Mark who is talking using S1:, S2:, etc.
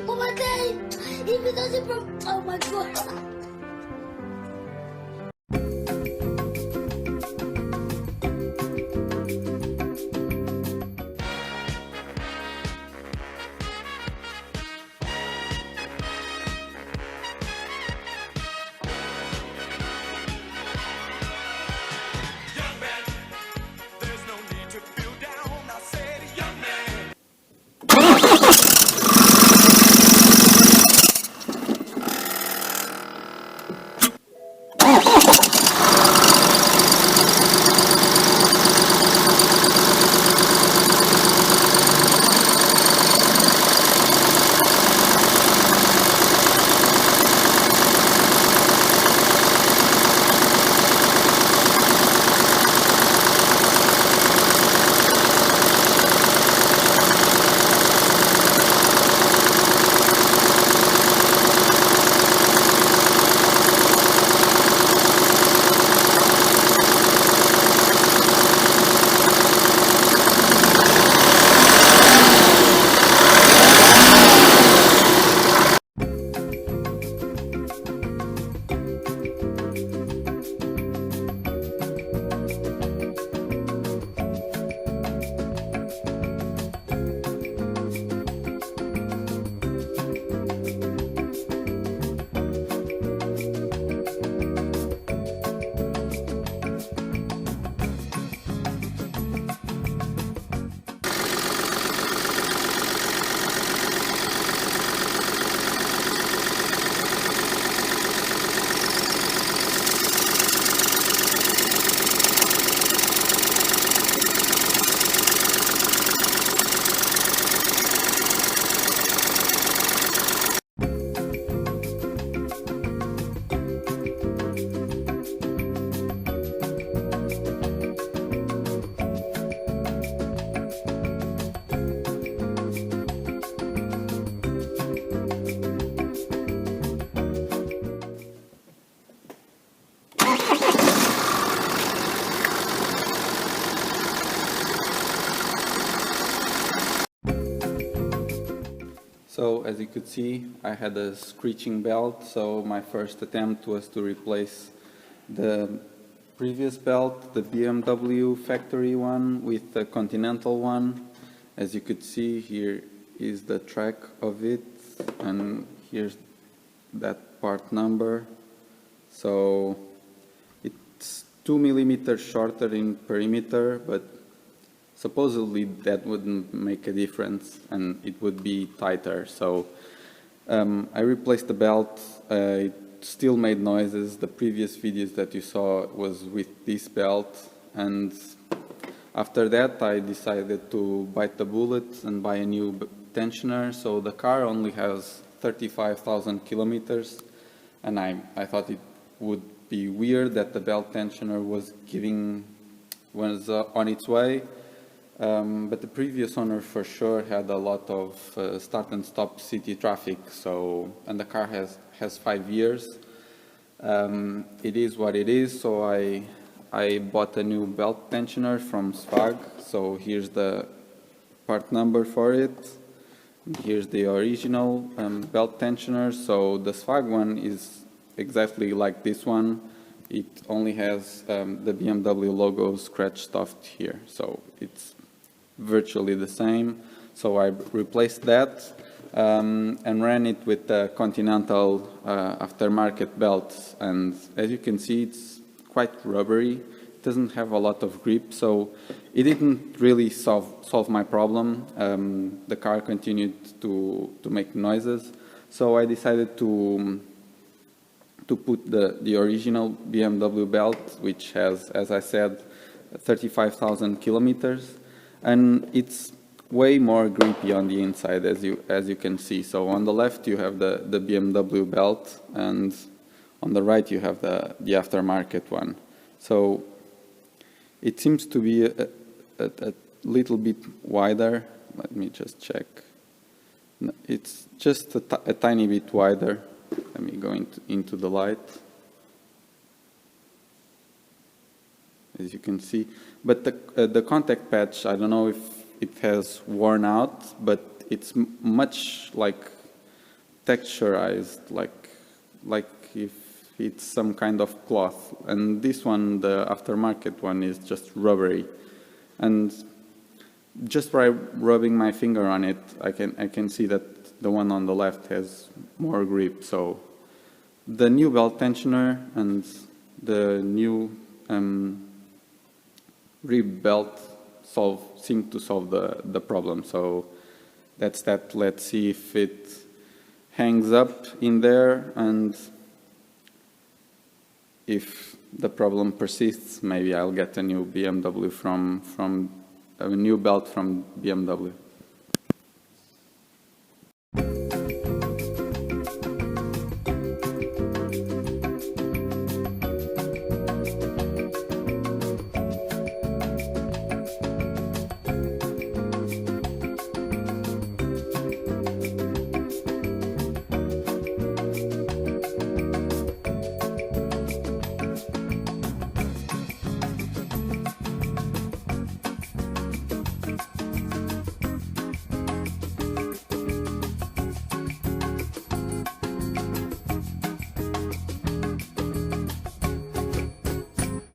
S1: Oh my god! Even though it broke. Oh my god!
S2: So as you could see, I had a screeching belt, so my first attempt was to replace the previous belt, the BMW factory one, with the Continental one. As you could see, here is the track of it, and here's that part number. So it's 2 millimeters shorter in perimeter, but supposedly that wouldn't make a difference and it would be tighter. So I replaced the belt. It still made noises. The previous videos that you saw was with this belt, and after that I decided to bite the bullet and buy a new tensioner. So the car only has 35,000 kilometers, and I thought it would be weird that the belt tensioner was on its way. But the previous owner for sure had a lot of start and stop city traffic. So, and the car has 5 years. It is what it is. So I bought a new belt tensioner from Svag. So here's the part number for it. Here's the original belt tensioner. So the Svag one is exactly like this one. It only has the BMW logo scratched off here. So it's virtually the same. So I replaced that and ran it with the Continental aftermarket belts. And as you can see, it's quite rubbery. It doesn't have a lot of grip, so it didn't really solve my problem. The car continued to make noises, so I decided to put the original BMW belt, which has, as I said, 35,000 kilometers, and it's way more grippy on the inside, as you can see. So on the left you have the BMW belt, and on the right you have the aftermarket one. So it seems to be a little bit wider. Let me just check. It's just a tiny bit wider. Let me go into the light. As you can see, but the contact patch, I don't know if it has worn out, but it's much like texturized, like if it's some kind of cloth. And this one, the aftermarket one, is just rubbery. And just by rubbing my finger on it, I can see that the one on the left has more grip. So the new belt tensioner and the new rib belt seem to solve the problem. So that's that. Let's see if it hangs up in there, and if the problem persists, maybe I'll get a new BMW a new belt from BMW.